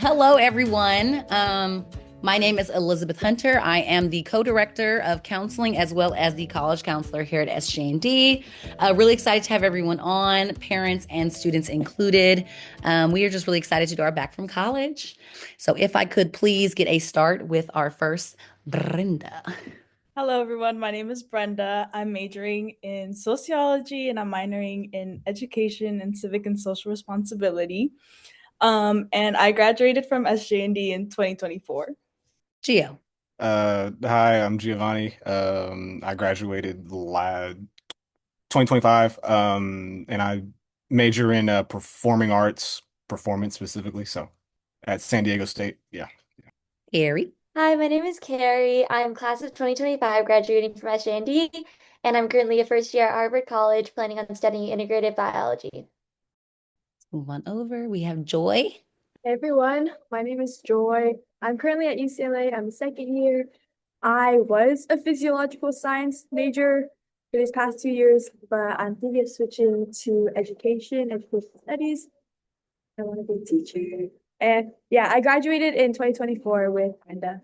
Hello, everyone. My name is Elizabeth Hunter. I am the co-director of counseling as well as the college counselor here at SJND. Really excited to have everyone on, parents and students included. We are just really excited to do our back from college. So if I could please get a start with our first Brenda. Hello, everyone. My name is Brenda. I'm majoring in sociology and I'm minoring in education and civic and social responsibility. And I graduated from SJND in 2024. Gio. Hi, I'm Giovanni. I graduated 2025, and I major in performing arts, performance specifically. So at San Diego State, yeah. Harry. Hi, my name is Carrie. I'm class of 2025, graduating from SJND, and I'm currently a first year at Harvard College, planning on studying integrative biology. Move on over. We have Joy. Hey everyone, my name is Joy. I'm currently at UCLA. I'm a second year. I was a physiological science major for these past 2 years, but I'm thinking of switching to education studies. I want to be a teacher. And yeah, I graduated in 2024 with Brenda.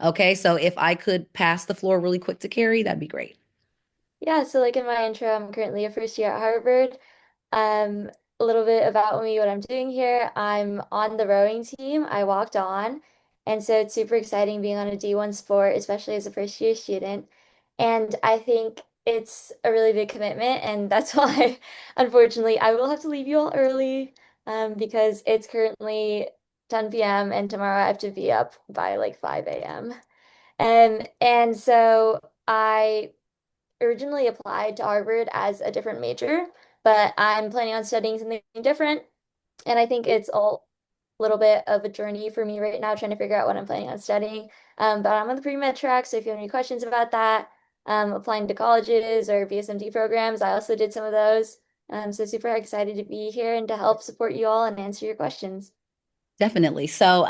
Okay, so if I could pass the floor really quick to Carrie, that'd be great. Yeah, so like in my intro, I'm currently a first year at Harvard. A little bit about me, what I'm doing here. I'm on the rowing team. I walked on, and so it's super exciting being on a D1 sport, especially as a first year student. And I think it's a really big commitment, and that's why, unfortunately, I will have to leave you all early, because it's currently 10 p.m. and tomorrow I have to be up by like 5 a.m. And so I originally applied to Harvard as a different major, but I'm planning on studying something different. And I think it's a little bit of a journey for me right now, trying to figure out what I'm planning on studying. But I'm on the pre-med track, so if you have any questions about that, applying to colleges or BSMD programs, I also did some of those. So super excited to be here and to help support you all and answer your questions. Definitely. So,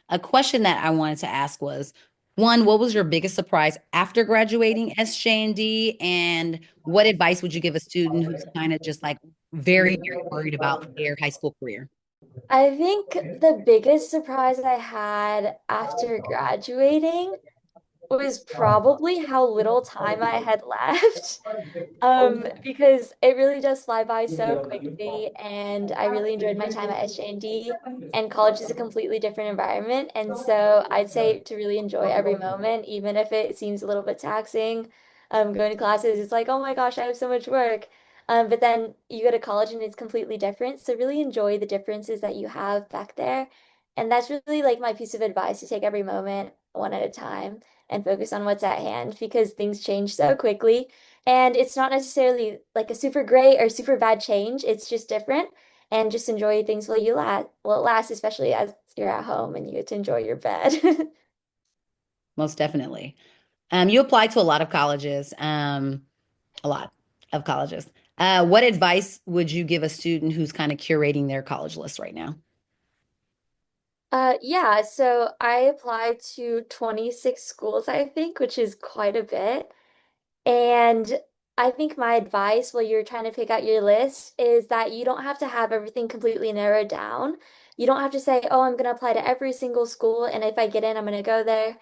a question that I wanted to ask was, one, what was your biggest surprise after graduating SJND, and what advice would you give a student who's kind of just like very, very worried about their high school career? I think the biggest surprise I had after graduating was probably how little time I had left. Because it really does fly by so quickly, and I really enjoyed my time at SJND, and college is a completely different environment. And so I'd say to really enjoy every moment, even if it seems a little bit taxing. Going to classes, it's like, oh my gosh, I have so much work. But then you go to college and it's completely different. So really enjoy the differences that you have back there. And that's really like my piece of advice, to take every moment one at a time and focus on what's at hand, because things change so quickly. And it's not necessarily like a super great or super bad change. It's just different. And just enjoy things while it lasts, especially as you're at home and you get to enjoy your bed. Most definitely. You applied to a lot of colleges, a lot of colleges. What advice would you give a student who's kind of curating their college list right now? Yeah, so I applied to 26 schools, I think, which is quite a bit. And I think my advice while you're trying to pick out your list is that you don't have to have everything completely narrowed down. You don't have to say, oh, I'm going to apply to every single school, and if I get in, I'm going to go there.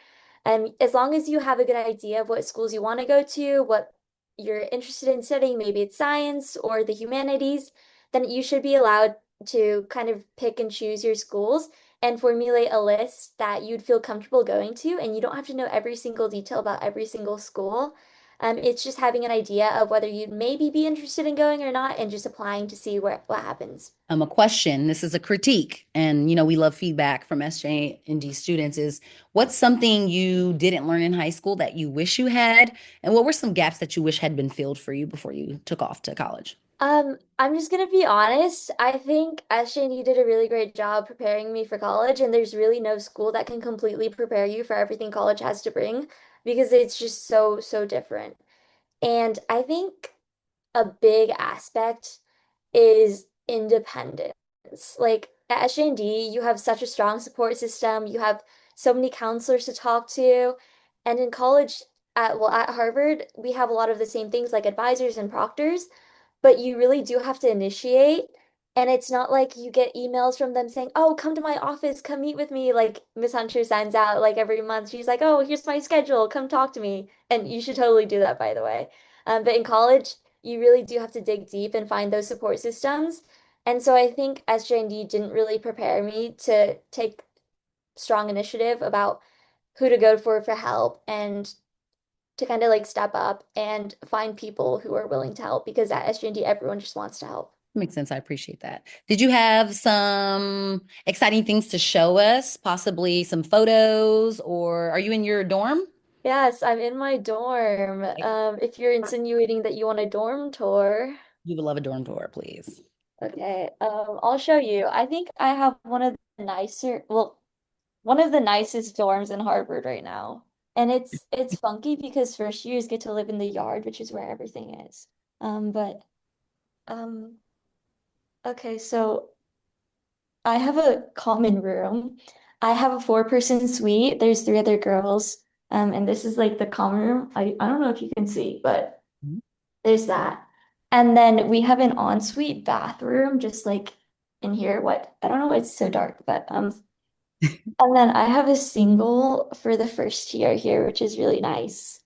As long as you have a good idea of what schools you want to go to, what you're interested in studying, maybe it's science or the humanities, then you should be allowed to kind of pick and choose your schools and formulate a list that you'd feel comfortable going to, and you don't have to know every single detail about every single school. It's just having an idea of whether you'd maybe be interested in going or not, and just applying to see what happens. A question. This is a critique, and we love feedback from SJND students. Is what's something you didn't learn in high school that you wish you had, and what were some gaps that you wish had been filled for you before you took off to college? I'm just gonna be honest. I think SJND did a really great job preparing me for college, and there's really no school that can completely prepare you for everything college has to bring, because it's just so, so different. And I think a big aspect is independence. Like at SJND, you have such a strong support system. You have so many counselors to talk to. And in college, at Harvard, we have a lot of the same things like advisors and proctors, but you really do have to initiate And it's not like you get emails from them saying, "Oh, come to my office, come meet with me." Like Miss Hunter sends out like every month. She's like, "Oh, here's my schedule. Come talk to me." And you should totally do that, by the way. But in college, you really do have to dig deep and find those support systems. And so I think SJND didn't really prepare me to take strong initiative about who to go for help and to kind of like step up and find people who are willing to help because at SJND, everyone just wants to help. Makes sense. I appreciate that. Did you have some exciting things to show us? Possibly some photos, or are you in your dorm? Yes, I'm in my dorm. If you're insinuating that you want a dorm tour, You would love a dorm tour, please. okay, I'll show you. I think I have one of the nicest dorms in Harvard right now. And it's funky because first years get to live in the yard, which is where everything is. But um, okay, so I have a common room. I have a four-person suite. There's three other girls. And this is like the common room. I don't know if you can see, but Mhm. there's that. And then we have an ensuite bathroom just like in here. What? I don't know why it's so dark, but and then I have a single for the first year here, which is really nice.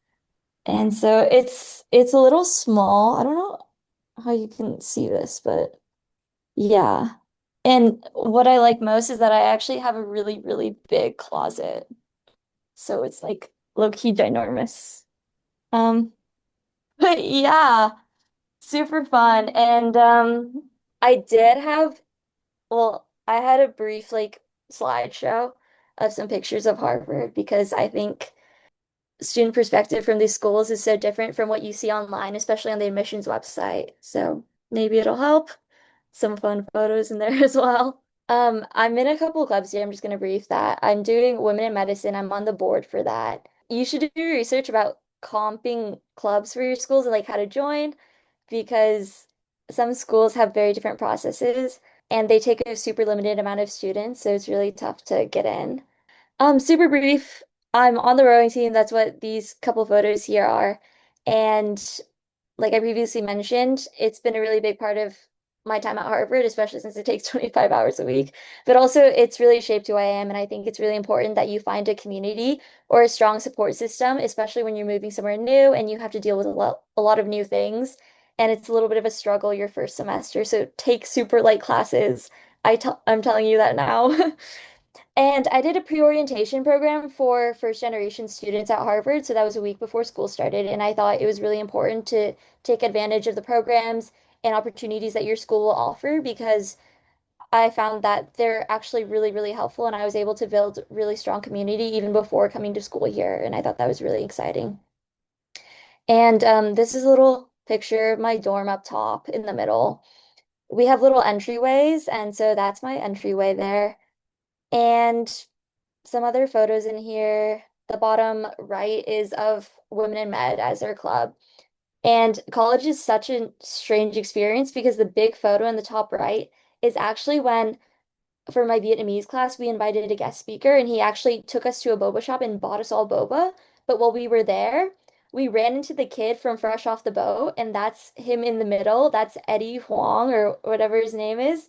And so it's a little small. I don't know how you can see this, but yeah. And what I like most is that I actually have a really, really big closet. So it's like low-key ginormous. Um, but yeah, super fun. And I did have, well, I had a brief like slideshow of some pictures of Harvard because I think student perspective from these schools is so different from what you see online, especially on the admissions website. So maybe it'll help. Some fun photos in there as well. I'm in a couple clubs here. I'm just going to brief that. I'm doing women in medicine. I'm on the board for that. You should do research about comping clubs for your schools and like how to join because some schools have very different processes and they take a super limited amount of students, so it's really tough to get in. Super brief. I'm on the rowing team. That's what these couple photos here are. And like I previously mentioned, it's been a really big part of my time at Harvard, especially since it takes 25 hours a week. But also, it's really shaped who I am. And I think it's really important that you find a community or a strong support system, especially when you're moving somewhere new and you have to deal with a lot of new things. And it's a little bit of a struggle your first semester. So take super light classes. I'm telling you that now. And I did a pre-orientation program for first generation students at Harvard. So that was a week before school started. And I thought it was really important to take advantage of the programs and opportunities that your school will offer because I found that they're actually really, really helpful. And I was able to build really strong community even before coming to school here. And I thought that was really exciting. And this is a little picture of my dorm up top in the middle. We have little entryways. And so that's my entryway there. And some other photos in here. The bottom right is of Women in Med as their club. And college is such a strange experience because the big photo in the top right is actually when, for my Vietnamese class, we invited a guest speaker and he actually took us to a boba shop and bought us all boba. But while we were there, we ran into the kid from Fresh Off the Boat, and that's him in the middle. That's Eddie Huang or whatever his name is.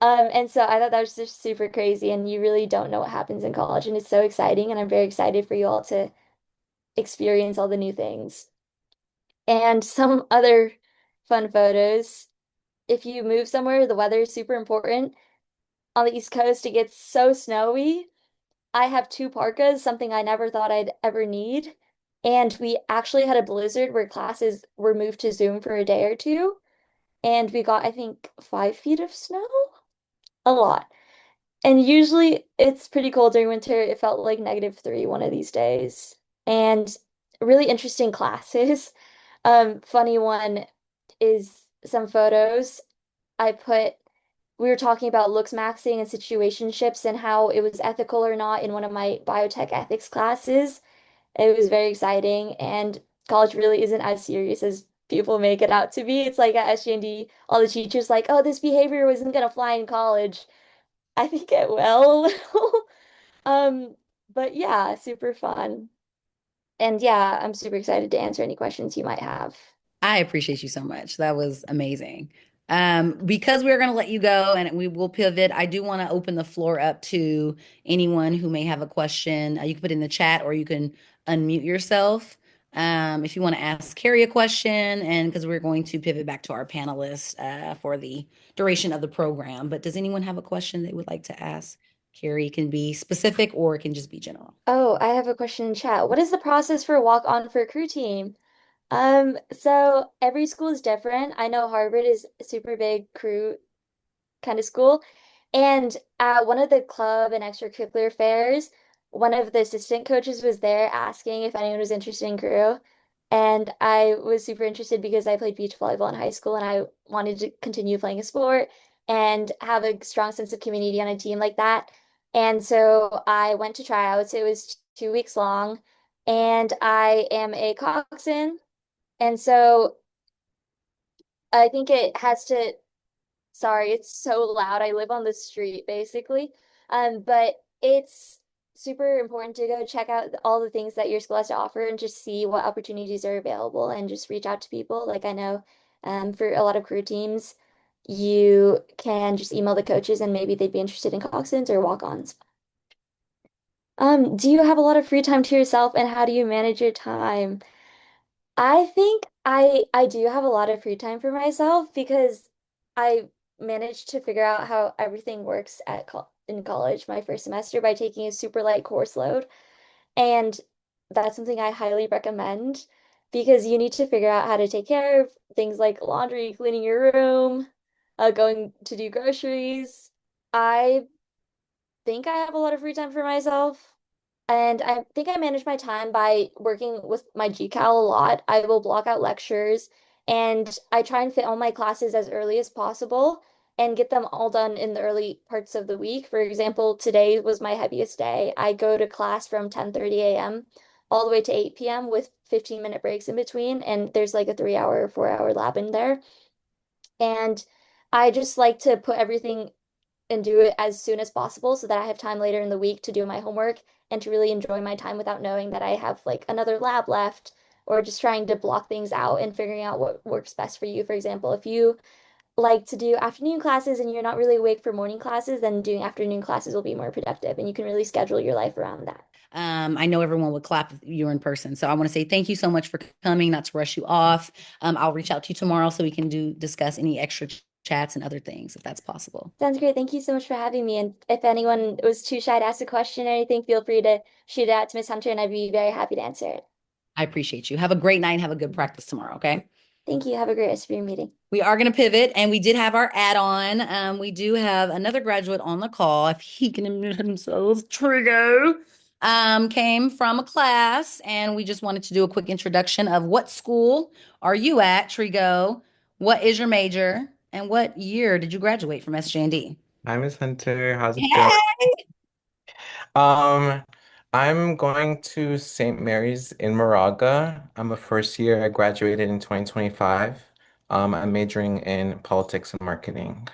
And so I thought that was just super crazy, and you really don't know what happens in college, and it's so exciting, and I'm very excited for you all to experience all the new things. And some other fun photos. If you move somewhere, the weather is super important. On the East Coast, it gets so snowy. I have two parkas, something I never thought I'd ever need. And we actually had a blizzard where classes were moved to Zoom for a day or two, and we got, I think, 5 feet of snow. A lot. And usually it's pretty cold during winter. It felt like -3 one of these days. And really interesting classes. Funny one is some photos. I put, we were talking about looks maxing and situationships and how it was ethical or not in one of my biotech ethics classes. It was very exciting. And college really isn't as serious as people make it out to be. It's like at SJND, all the teachers like, oh, this behavior wasn't gonna fly in college. I think it will a little. Um, but yeah, super fun. And yeah, I'm super excited to answer any questions you might have. I appreciate you so much. That was amazing. Because we're going to let you go and we will pivot, I do want to open the floor up to anyone who may have a question. You can put it in the chat or you can unmute yourself. If you want to ask Carrie a question, and because we're going to pivot back to our panelists for the duration of the program. But does anyone have a question they would like to ask? Carrie, it can be specific or it can just be general. Oh, I have a question in chat. What is the process for walk on for crew team? So every school is different. I know Harvard is a super big crew kind of school. And at one of the club and extracurricular fairs, one of the assistant coaches was there asking if anyone was interested in crew. And I was super interested because I played beach volleyball in high school and I wanted to continue playing a sport and have a strong sense of community on a team like that. And so I went to tryouts. It was 2 weeks long, and I am a coxswain. And so I think it has to, sorry, it's so loud. I live on the street basically. But it's super important to go check out all the things that your school has to offer and just see what opportunities are available and just reach out to people. Like I know for a lot of career teams, you can just email the coaches and maybe they'd be interested in coxswains or walk-ons. Do you have a lot of free time to yourself and how do you manage your time? I think I do have a lot of free time for myself because I managed to figure out how everything works at in college my first semester by taking a super light course load. And that's something I highly recommend because you need to figure out how to take care of things like laundry, cleaning your room, going to do groceries. I think I have a lot of free time for myself. And I think I manage my time by working with my GCal a lot. I will block out lectures and I try and fit all my classes as early as possible and get them all done in the early parts of the week. For example, today was my heaviest day. I go to class from 10:30 a.m. all the way to 8 p.m. with 15-minute breaks in between. And there's like a 3 hour or 4 hour lab in there. And I just like to put everything and do it as soon as possible so that I have time later in the week to do my homework and to really enjoy my time without knowing that I have like another lab left or just trying to block things out and figuring out what works best for you. For example, if you like to do afternoon classes and you're not really awake for morning classes, then doing afternoon classes will be more productive and you can really schedule your life around that. I know everyone would clap if you were in person. So I want to say thank you so much for coming, not to rush you off. I'll reach out to you tomorrow so we can discuss any extra chats and other things if that's possible. Sounds great. Thank you so much for having me. And if anyone was too shy to ask a question or anything, feel free to shoot it out to Miss Hunter and I'd be very happy to answer it. I appreciate you. Have a great night and have a good practice tomorrow, okay? Thank you. Have a great rest of your meeting. We are going to pivot, and we did have our add-on. We do have another graduate on the call. If he can admit himself, Trigo came from a class, and we just wanted to do a quick introduction of what school are you at, Trigo? What is your major? And what year did you graduate from SJND? Hi, Miss Hunter. How's it going? Hey! Um, I'm going to St. Mary's in Moraga. I'm a first year. I graduated in 2025. I'm majoring in politics and marketing.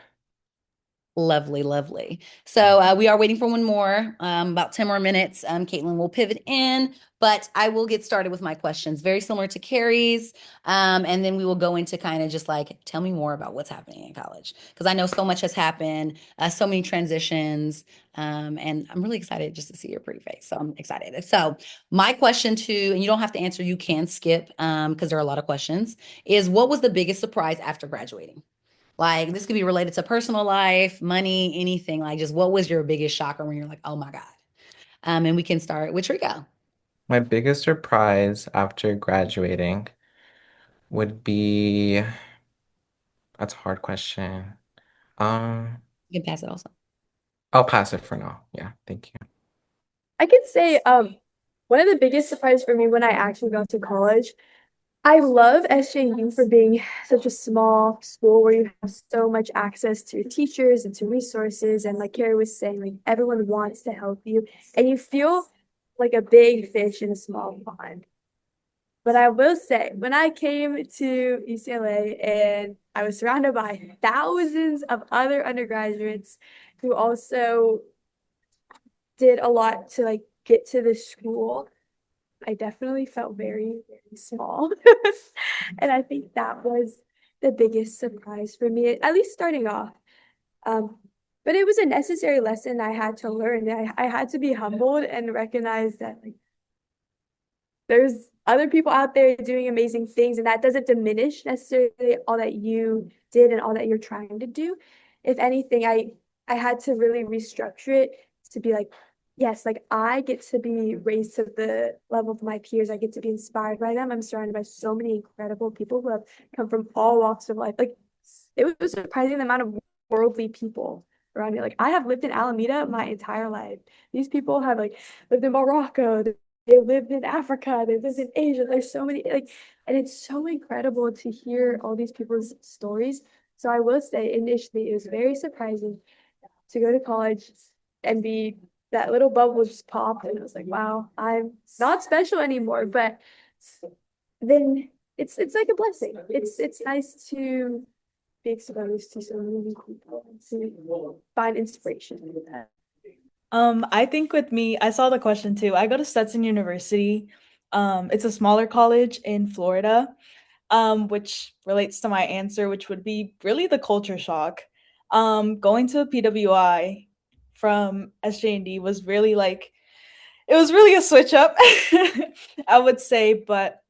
Lovely, lovely. So we are waiting for one more, about 10 more minutes. Caitlin will pivot in, but I will get started with my questions, very similar to Carrie's. And then we will go into kind of just like, tell me more about what's happening in college. Because I know so much has happened, so many transitions. And I'm really excited just to see your pretty face. So I'm excited. So my question and you don't have to answer, you can skip because there are a lot of questions, is what was the biggest surprise after graduating? Like this could be related to personal life, money, anything. Like just what was your biggest shocker when you're like, oh my God? And we can start with Trico. My biggest surprise after graduating would be, that's a hard question. Um, You can pass it also. I'll pass it for now. Yeah, thank you. I could say one of the biggest surprises for me when I actually got to college, I love SJU for being such a small school where you have so much access to teachers and to resources. And like Carrie was saying, like everyone wants to help you and you feel like a big fish in a small pond. But I will say, when I came to UCLA and I was surrounded by thousands of other undergraduates who also did a lot to like get to this school, I definitely felt very, very small. And I think that was the biggest surprise for me, at least starting off. Um, but it was a necessary lesson I had to learn. I had to be humbled and recognize that like there's other people out there doing amazing things, and that doesn't diminish necessarily all that you did and all that you're trying to do. If anything, I had to really restructure it to be like, yes, like I get to be raised to the level of my peers. I get to be inspired by them. I'm surrounded by so many incredible people who have come from all walks of life. Like it was surprising the amount of worldly people around me. Like I have lived in Alameda my entire life. These people have like lived in Morocco, they lived in Africa, they lived in Asia. There's so many like, and it's so incredible to hear all these people's stories. So I will say initially it was very surprising to go to college and be that little bubble just popped and I was like, wow, I'm not special anymore. But then it's like a blessing. It's nice to be exposed to so many people and to find inspiration in that. I think with me, I saw the question too. I go to Stetson University. It's a smaller college in Florida, which relates to my answer, which would be really the culture shock. Going to a PWI from SJND was really like it was really a switch up, I would say. But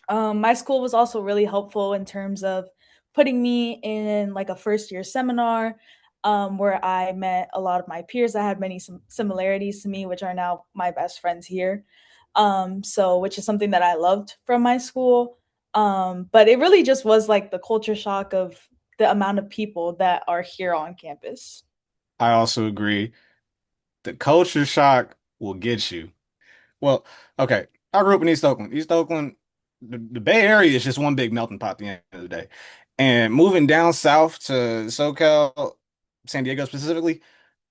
my school was also really helpful in terms of putting me in like a first year seminar where I met a lot of my peers that had many similarities to me, which are now my best friends here. So which is something that I loved from my school. But it really just was like the culture shock of the amount of people that are here on campus. I also agree. The culture shock will get you. Well, okay. I grew up in East Oakland. East Oakland, the Bay Area is just one big melting pot at the end of the day. And moving down south to SoCal, San Diego specifically,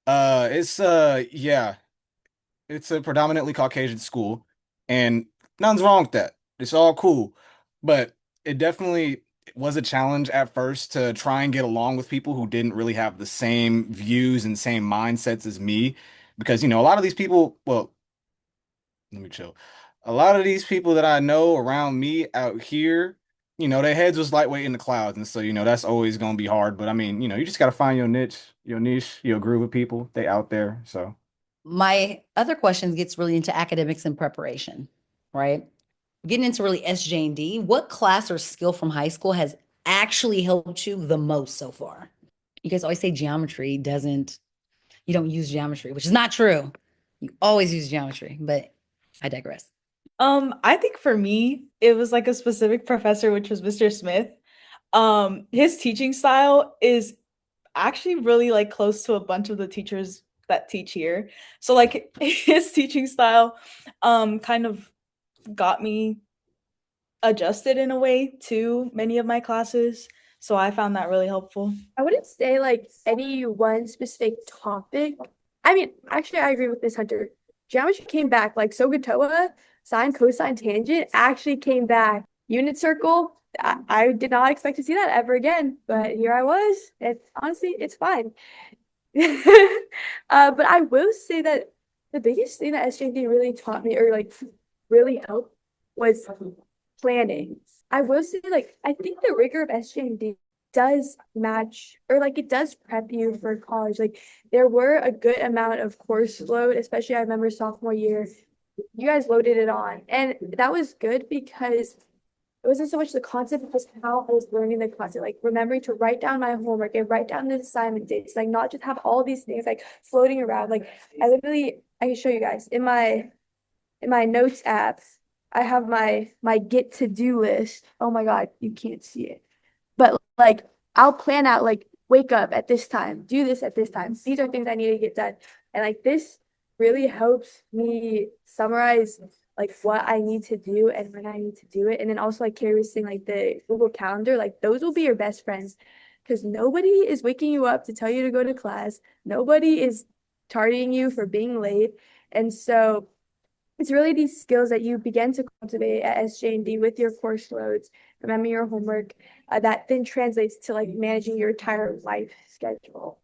it's yeah, it's a predominantly Caucasian school, and nothing's wrong with that. It's all cool. But it definitely was a challenge at first to try and get along with people who didn't really have the same views and same mindsets as me. Because, a lot of these people, well, let me chill. A lot of these people that I know around me out here, their heads was lightweight in the clouds, and so that's always gonna be hard. But I mean, you just gotta find your niche, your group of people. They out there, so My other question gets really into academics and preparation, right? Getting into really SJND, what class or skill from high school has actually helped you the most so far? You guys always say geometry doesn't, you don't use geometry, which is not true. You always use geometry, but I digress. I think for me, it was like a specific professor, which was Mr. Smith. His teaching style is actually really like close to a bunch of the teachers that teach here. So like his teaching style kind of got me adjusted in a way to many of my classes. So I found that really helpful. I wouldn't say like any one specific topic. I mean, actually, I agree with Miss Hunter. Geometry came back, like SOHCAHTOA, sine, cosine, tangent actually came back. Unit circle, I did not expect to see that ever again, but here I was. It's honestly, it's fine. But I will say that the biggest thing that SJND really taught me or like really helped was planning. I will say, like, I think the rigor of SJND does match or like it does prep you for college. Like there were a good amount of course load, especially I remember sophomore year. You guys loaded it on, and that was good because it wasn't so much the concept, it was how I was learning the concept, like remembering to write down my homework and write down the assignment dates, like not just have all these things like floating around. Like I can show you guys in my notes app, I have my get to do list. Oh my God, you can't see it. But like I'll plan out like wake up at this time, do this at this time. These are things I need to get done. And like this really helps me summarize like what I need to do and when I need to do it. And then also like Carrie was saying, like the Google Calendar, like those will be your best friends because nobody is waking you up to tell you to go to class. Nobody is targeting you for being late. And so it's really these skills that you begin to cultivate at SJND with your course loads, remembering your homework, that then translates to like managing your entire life schedule.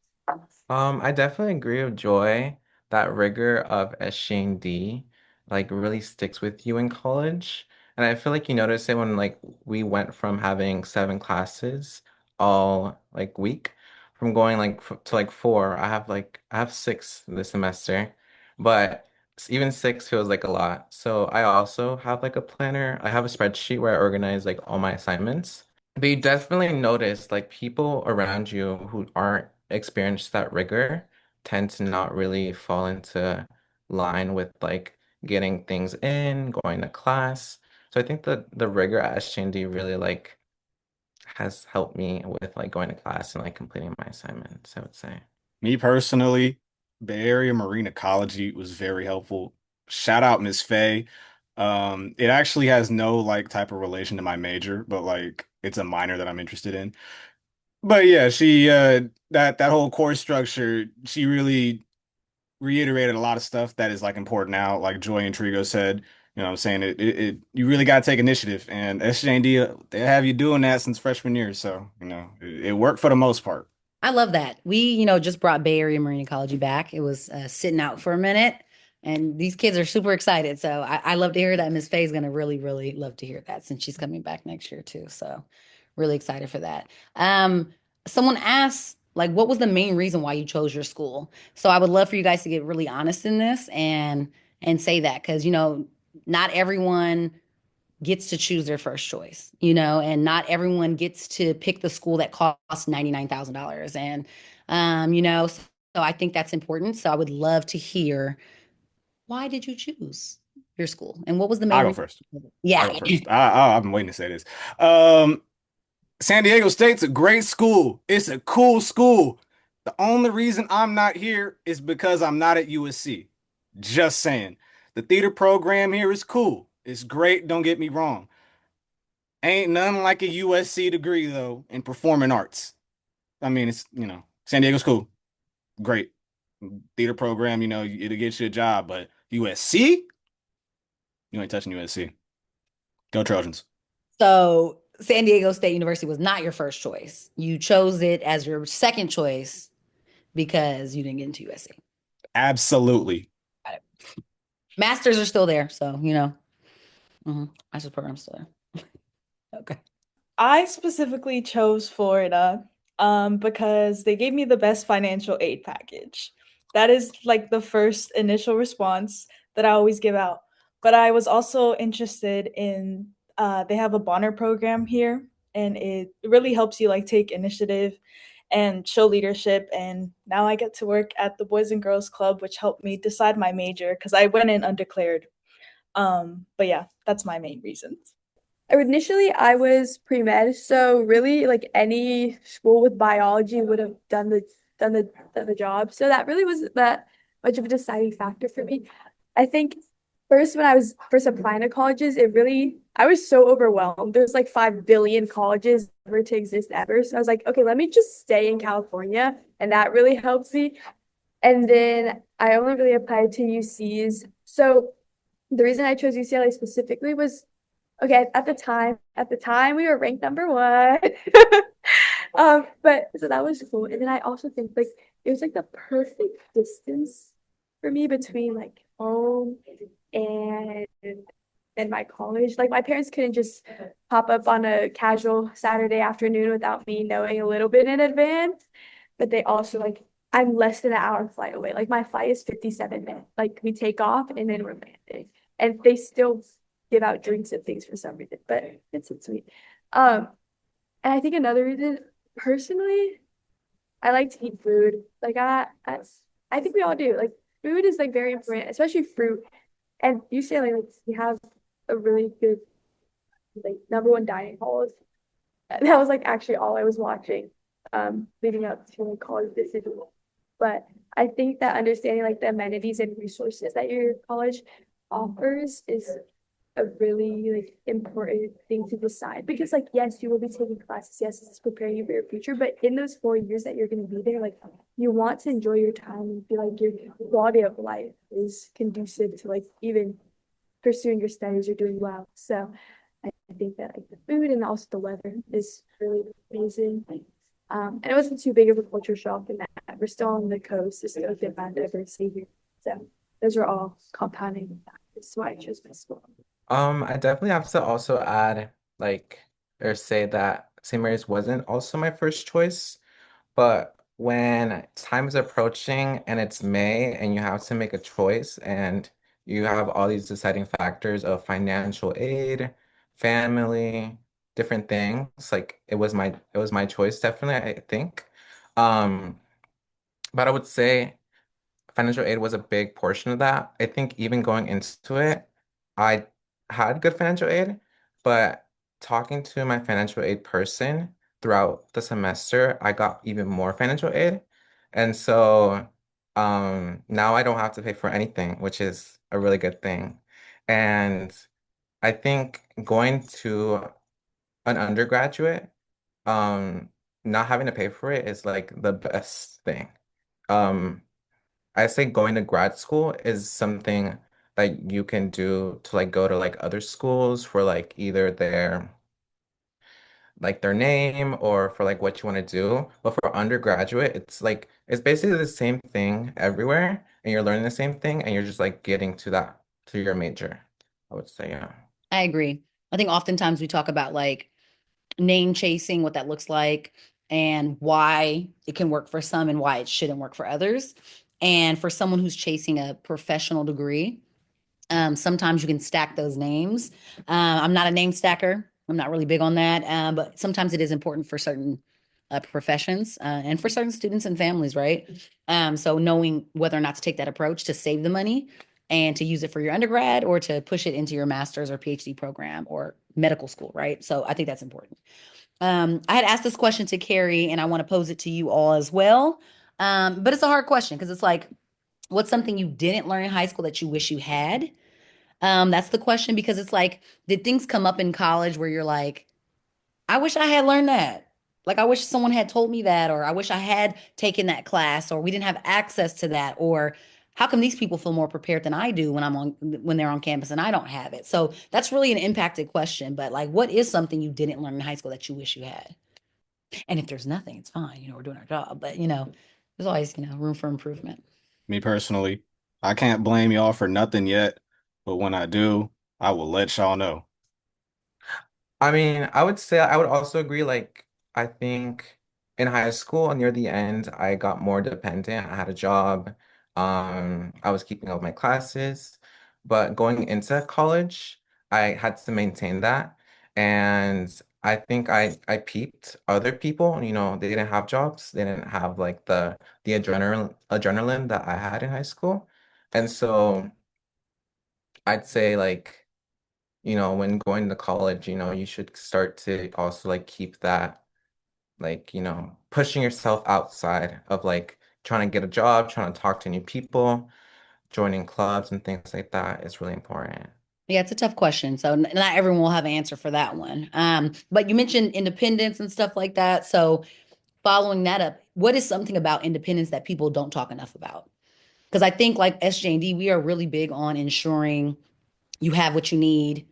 I definitely agree with Joy. That rigor of SJND like really sticks with you in college. And I feel like you notice it when like we went from having 7 classes all like week, from going like f to like 4. I have 6 this semester, but even 6 feels like a lot. So I also have like a planner. I have a spreadsheet where I organize like all my assignments. But you definitely notice like people around you who aren't experienced that rigor tend to not really fall into line with like getting things in, going to class. So I think that the rigor at SJND really like has helped me with like going to class and like completing my assignments, I would say. Me personally, Bay Area Marine Ecology was very helpful. Shout out Miss Faye. It actually has no like type of relation to my major, but like it's a minor that I'm interested in. But yeah, she that whole course structure, she really reiterated a lot of stuff that is like important now. Like Joy and Trigo said, you know what I'm saying? You really gotta take initiative, and SJND, they have you doing that since freshman year, so you know, it worked for the most part. I love that. We, just brought Bay Area Marine Ecology back. It was sitting out for a minute, and these kids are super excited. So I love to hear that. Miss Faye is going to really, really love to hear that since she's coming back next year too. So really excited for that. Someone asked, like, what was the main reason why you chose your school? So I would love for you guys to get really honest in this and say that because not everyone gets to choose their first choice, and not everyone gets to pick the school that costs $99,000. And, so I think that's important. So I would love to hear, why did you choose your school? And what was the I main go reason? first. I Yeah. go first. I've been waiting to say this. Um, San Diego State's a great school. It's a cool school. The only reason I'm not here is because I'm not at USC. Just saying. The theater program here is cool. It's great, don't get me wrong. Ain't nothing like a USC degree though in performing arts. I mean, it's, San Diego's cool. Great. Theater program, it'll get you a job, but USC? You ain't touching USC. Go Trojans. So San Diego State University was not your first choice. You chose it as your second choice because you didn't get into USC. Absolutely. Got it. Masters are still there. So, master's program's still there. Okay. I specifically chose Florida because they gave me the best financial aid package. That is like the first initial response that I always give out. But I was also interested in they have a Bonner program here, and it really helps you like take initiative and show leadership. And now I get to work at the Boys and Girls Club, which helped me decide my major because I went in undeclared. But yeah, that's my main reasons. Initially, I was pre-med, so really like any school with biology would have done the job. So that really wasn't that much of a deciding factor for me. I think first when I was first applying to colleges, I was so overwhelmed. There's like 5 billion colleges ever to exist ever. So I was like, okay, let me just stay in California, and that really helps me. And then I only really applied to UCs. So the reason I chose UCLA specifically was okay, at the time we were ranked number one. But so that was cool. And then I also think like it was like the perfect distance for me between like home and and my college. Like my parents couldn't just pop up on a casual Saturday afternoon without me knowing a little bit in advance. But they also like I'm less than an hour flight away. Like my flight is 57 minutes. Like we take off and then we're landing. And they still give out drinks and things for some reason, but it's sweet. Um, and I think another reason, personally, I like to eat food. Like I think we all do. Like food is like very important, especially fruit. And UCLA, like we have a really good like number one dining halls. That was like actually all I was watching, leading up to like college decision. But I think that understanding like the amenities and resources that your college offers is a really like important thing to decide because like yes you will be taking classes, yes this is preparing you for your future, but in those 4 years that you're going to be there, like you want to enjoy your time and feel like your quality of life is conducive to like even pursuing your studies or doing well. So I think that like the food and also the weather is really amazing. And it wasn't too big of a culture shock in that we're still on the coast, there's still a good amount of diversity here. So those are all compounding factors why I chose my school. I definitely have to also add, like, or say that St. Mary's wasn't also my first choice. But when time is approaching and it's May and you have to make a choice and you have all these deciding factors of financial aid, family, different things, like it was my choice, definitely, I think. Um, but I would say financial aid was a big portion of that. I think even going into it, I had good financial aid, but talking to my financial aid person throughout the semester, I got even more financial aid. And so now I don't have to pay for anything, which is a really good thing. And I think going to an undergraduate, um, not having to pay for it is like the best thing. Um, I say going to grad school is something that you can do to like go to like other schools for like either their name or for like what you want to do. But for undergraduate, it's like it's basically the same thing everywhere and you're learning the same thing and you're just like getting to your major. I would say, yeah. I agree. I think oftentimes we talk about like name chasing, what that looks like, and why it can work for some and why it shouldn't work for others. And for someone who's chasing a professional degree, sometimes you can stack those names. I'm not a name stacker. I'm not really big on that. But sometimes it is important for certain professions and for certain students and families, right? So knowing whether or not to take that approach to save the money and to use it for your undergrad or to push it into your master's or PhD program or medical school, right? So I think that's important. I had asked this question to Carrie and I want to pose it to you all as well. But it's a hard question because it's like, what's something you didn't learn in high school that you wish you had? That's the question because it's like, did things come up in college where you're like, I wish I had learned that. Like, I wish someone had told me that, or I wish I had taken that class, or we didn't have access to that, or how come these people feel more prepared than I do when they're on campus and I don't have it? So that's really an impacted question. But like, what is something you didn't learn in high school that you wish you had? And if there's nothing, it's fine. We're doing our job. But there's always room for improvement. Me personally, I can't blame y'all for nothing yet, but when I do, I will let y'all know. I mean, I would say I would also agree. Like, I think in high school, near the end, I got more dependent. I had a job. I was keeping up with my classes, but going into college, I had to maintain that. And I think I peeped other people. They didn't have jobs. They didn't have like the adrenaline that I had in high school. And so I'd say like when going to college, you should start to also like keep that, like, pushing yourself outside of like trying to get a job, trying to talk to new people, joining clubs and things like that is really important. Yeah, it's a tough question. So not everyone will have an answer for that one. But you mentioned independence and stuff like that. So following that up, what is something about independence that people don't talk enough about? Because I think like SJND, we are really big on ensuring you have what you need.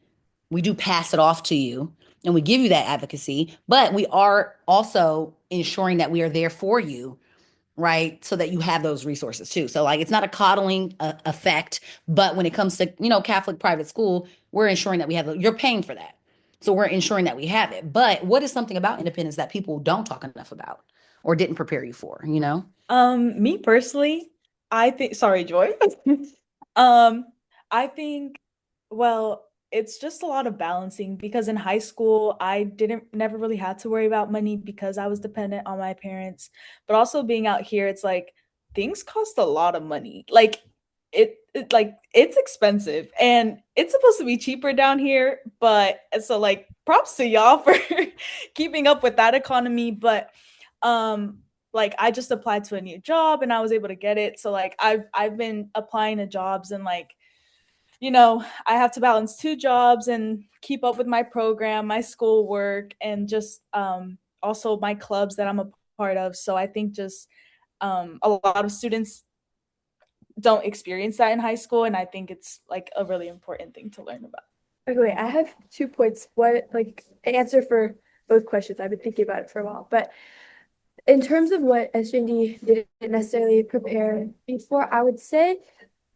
We do pass it off to you and we give you that advocacy, but we are also ensuring that we are there for you, right? So that you have those resources too. So like it's not a coddling effect, but when it comes to, Catholic private school, we're ensuring that we have, you're paying for that. So we're ensuring that we have it. But what is something about independence that people don't talk enough about or didn't prepare you for? Me personally, I think, sorry, Joy. Um, I think, well, it's just a lot of balancing because in high school, I didn't never really had to worry about money because I was dependent on my parents. But also being out here, it's like things cost a lot of money. Like it's expensive and it's supposed to be cheaper down here, but so like props to y'all for keeping up with that economy. But um like I just applied to a new job and I was able to get it. So like I've been applying to jobs and like I have to balance two jobs and keep up with my program, my schoolwork, and just also my clubs that I'm a part of. So I think just a lot of students don't experience that in high school, and I think it's like a really important thing to learn about. Okay, wait, I have 2 points. What, like, an answer for both questions. I've been thinking about it for a while. But in terms of what SJND didn't necessarily prepare me for, I would say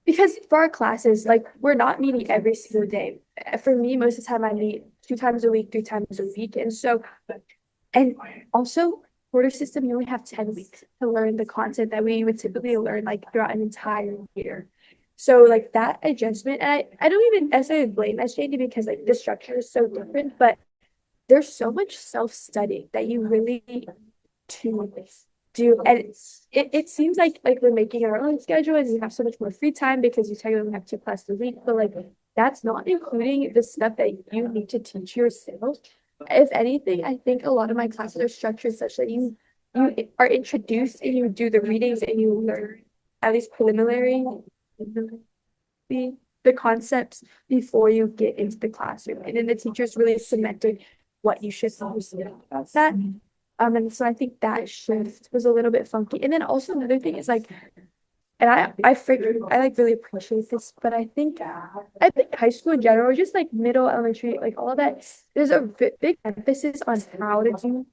because for our classes, like we're not meeting every single day. For me, most of the time I meet 2 times a week, 3 times a week. And so, and also quarter system, you only have 10 weeks to learn the content that we would typically learn like throughout an entire year. So like that adjustment, and I don't even necessarily blame SJD because like the structure is so different, but there's so much self-study that you really need to do. And it seems like we're making our own schedule and you have so much more free time because you technically have 2 classes a week, but like that's not including the stuff that you need to teach yourself. If anything, I think a lot of my classes are structured such that you are introduced and you do the readings and you learn at least preliminary the concepts before you get into the classroom. And then the teachers really cemented what you should understand about that. And so I think that shift was a little bit funky. And then also another thing is like, and I figured I like really appreciate this, but I think high school in general, just like middle, elementary, like all that, there's a big emphasis on how to do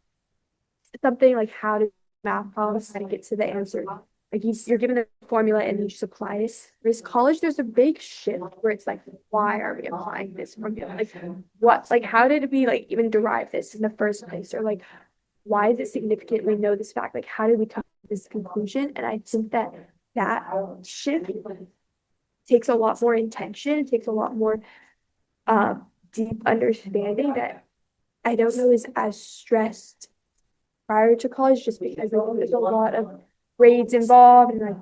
something, like how to math problems, how to get to the answer. Like you're given the formula and you just apply it. Whereas college, there's a big shift where it's like, why are we applying this formula? Like what, like how did we like even derive this in the first place? Or like, why is it significant? We know this fact. Like, how did we come to this conclusion? And I think that shift takes a lot more intention. It takes a lot more deep understanding that I don't know is as stressed prior to college, just because like, there's a lot of grades involved and like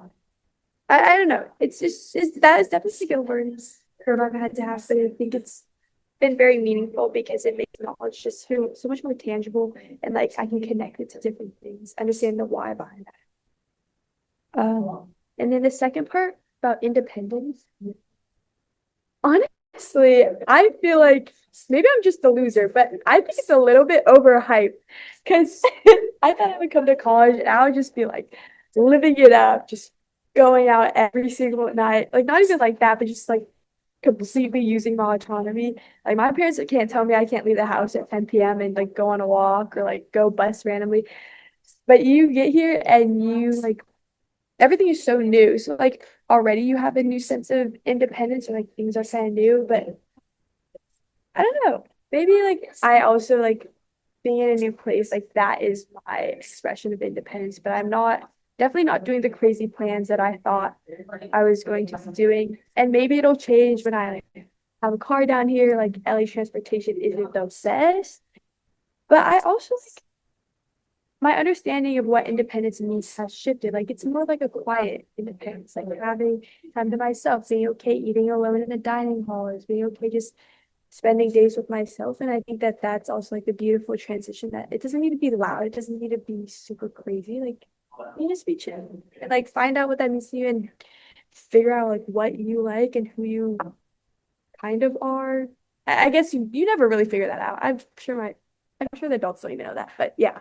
I don't know. That is definitely a learning curve I've had to have, but I think it's been very meaningful because it makes knowledge just feel so much more tangible and like I can connect it to different things, understand the why behind that. And then the second part about independence. Honestly, I feel like maybe I'm just a loser, but I think it's a little bit overhyped because I thought I would come to college and I would just be like living it up, just going out every single night. Like not even like that, but just like completely using my autonomy. Like my parents can't tell me I can't leave the house at 10 p.m. and like go on a walk or like go bus randomly. But you get here and you like everything is so new. So like already you have a new sense of independence or like things are kind of new, but I don't know. Maybe like I also like being in a new place, like that is my expression of independence, but I'm not definitely not doing the crazy plans that I thought I was going to be doing. And maybe it'll change when I like have a car down here, like LA transportation isn't the best. But I also like my understanding of what independence means has shifted. Like it's more like a quiet independence, like having time to myself, being okay eating alone in a dining hall, is being okay just spending days with myself. And I think that that's also like the beautiful transition that it doesn't need to be loud. It doesn't need to be super crazy. Like you just be chill and like find out what that means to you and figure out like what you like and who you kind of are. I guess you never really figure that out. I'm sure the adults don't even know that, but yeah.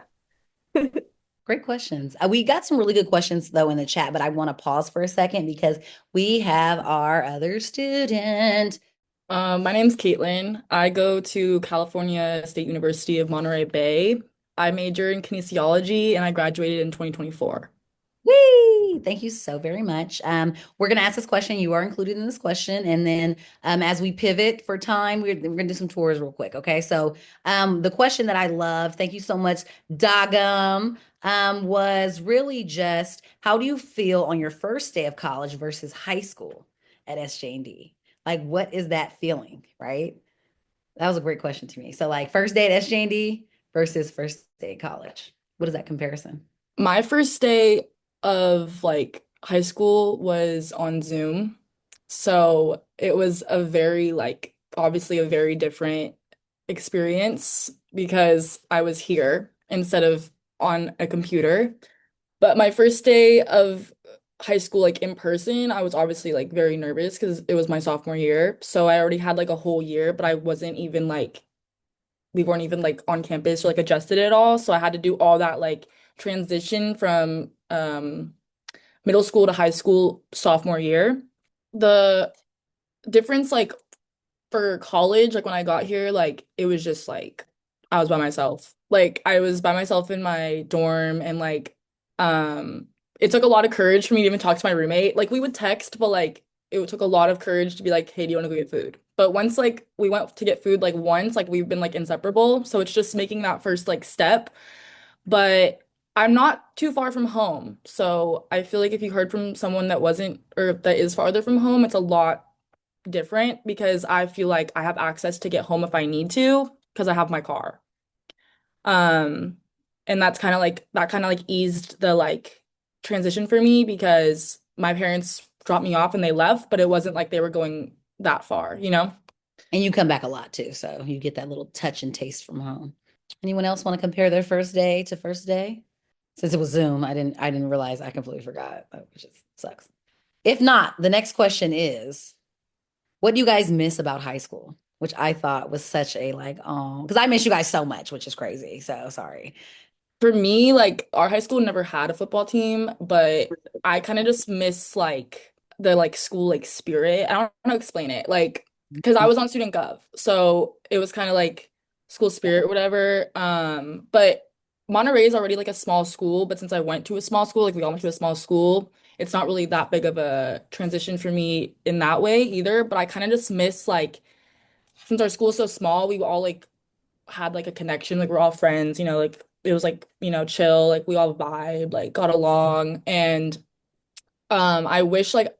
Great questions. We got some really good questions though in the chat, but I want to pause for a second because we have our other student. My name's Caitlin. I go to California State University of Monterey Bay. I major in kinesiology and I graduated in 2024. Whee! Thank you so very much. We're going to ask this question. You are included in this question. And then as we pivot for time, we're going to do some tours real quick. Okay. So the question that I love, thank you so much, Dagum, was really just how do you feel on your first day of college versus high school at SJND? Like, what is that feeling? Right. That was a great question to me. So like first day at SJND versus first day at college. What is that comparison? My first day of like high school was on Zoom. So it was a very like obviously a very different experience because I was here instead of on a computer. But my first day of high school, like in person, I was obviously like very nervous because it was my sophomore year. So I already had like a whole year, but I wasn't even like, we weren't even like on campus or like adjusted at all. So I had to do all that like transition from middle school to high school sophomore year. The difference like for college, like when I got here, like it was just like I was by myself. Like I was by myself in my dorm and like it took a lot of courage for me to even talk to my roommate. Like we would text, but like it took a lot of courage to be like, hey, do you want to go get food? But once like we went to get food like once, like we've been like inseparable. So it's just making that first like step. But I'm not too far from home. So I feel like if you heard from someone that wasn't or that is farther from home, it's a lot different because I feel like I have access to get home if I need to because I have my car. Um, and that's kind of like that kind of like eased the like transition for me because my parents dropped me off and they left, but it wasn't like they were going that far, you know? And you come back a lot too, so you get that little touch and taste from home. Anyone else want to compare their first day to first day? Since it was Zoom, I didn't realize. I completely forgot, which just sucks. If not, the next question is, what do you guys miss about high school? Which I thought was such a like, oh, because I miss you guys so much, which is crazy. So sorry. For me, like our high school never had a football team, but I kind of just miss like the like school like spirit. I don't know how to explain it. Like because I was on student gov. So it was kind of like school spirit or whatever. But Monterey is already like a small school, but since I went to a small school, like we all went to a small school, it's not really that big of a transition for me in that way either. But I kind of just miss like since our school is so small, we all like had like a connection, like we're all friends, you know, like it was like, you know, chill, like we all vibe, like got along. And I wish like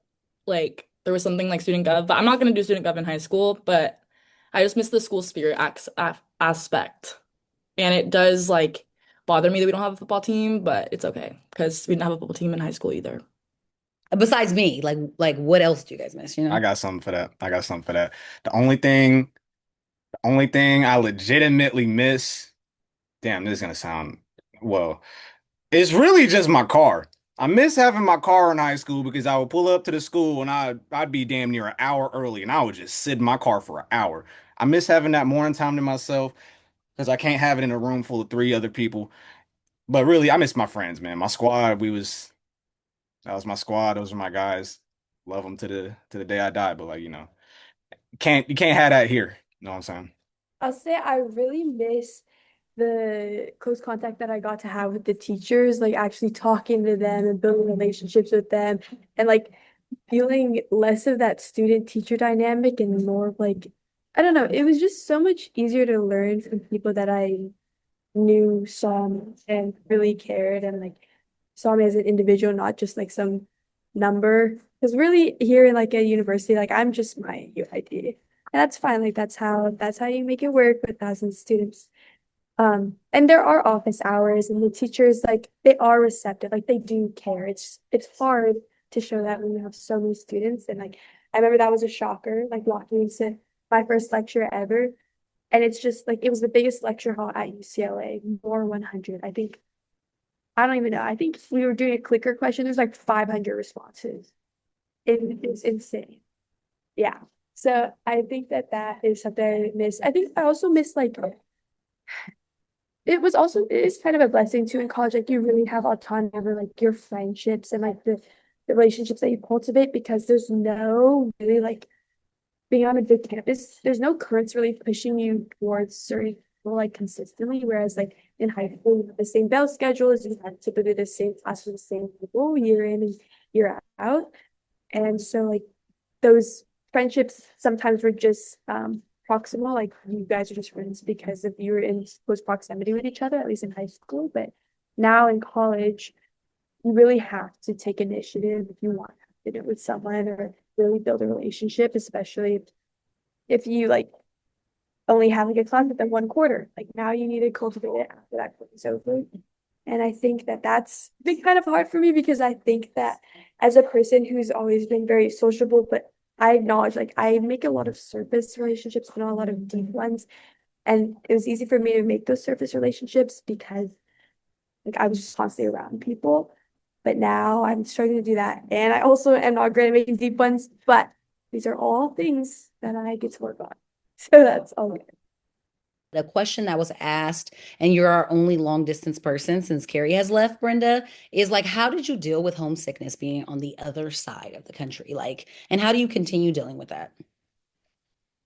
there was something like student gov, but I'm not gonna do student gov in high school, but I just miss the school spirit aspect. And it does like bother me that we don't have a football team, but it's okay because we didn't have a football team in high school either. Besides me, like what else do you guys miss, you I know? got something for that. I got something for that. The only thing I legitimately miss, damn, this is gonna sound, well, it's really just my car. I miss having my car in high school because I would pull up to the school and I'd be damn near an hour early and I would just sit in my car for an hour. I miss having that morning time to myself because I can't have it in a room full of three other people. But really, I miss my friends, man. My squad, that was my squad. Those are my guys. Love them to the day I die. But like, you can't have that here. You know what I'm saying? I'll say I really miss the close contact that I got to have with the teachers, like actually talking to them and building relationships with them and like feeling less of that student teacher dynamic and more of like, I don't know, it was just so much easier to learn from people that I knew, saw me, and really cared and like saw me as an individual, not just like some number. Because really here in like a university, like I'm just my UID. And that's fine. Like that's how you make it work with thousands of students. And there are office hours and the teachers like they are receptive, like they do care. It's hard to show that when you have so many students. And like I remember that was a shocker, like walking into my first lecture ever. And it's just like it was the biggest lecture hall at UCLA, more 100. I think I don't even know. I think we were doing a clicker question. There's like 500 responses. It's insane. Yeah. So I think that that is something I miss. I think I also miss like it is kind of a blessing too in college. Like you really have autonomy over like your friendships and like the relationships that you cultivate because there's no really like being on a big campus, there's no currents really pushing you towards certain people like consistently. Whereas like in high school, you have the same bell schedules, you have typically the same class with the same people year in and year out. And so like those friendships sometimes were just proximal, like you guys are just friends because if you were in close proximity with each other, at least in high school. But now in college, you really have to take initiative if you want to do it with someone or really build a relationship, especially if you like only have like a class with them 1 quarter. Like now you need to cultivate it after that quarter is over. And I think that that's been kind of hard for me because I think that as a person who's always been very sociable, but I acknowledge like I make a lot of surface relationships, but not a lot of deep ones. And it was easy for me to make those surface relationships because like I was just constantly around people. But now I'm starting to do that. And I also am not great at making deep ones, but these are all things that I get to work on. So that's all good. The question that was asked, and you're our only long distance person since Carrie has left, Brenda, is like, how did you deal with homesickness being on the other side of the country? Like, and how do you continue dealing with that?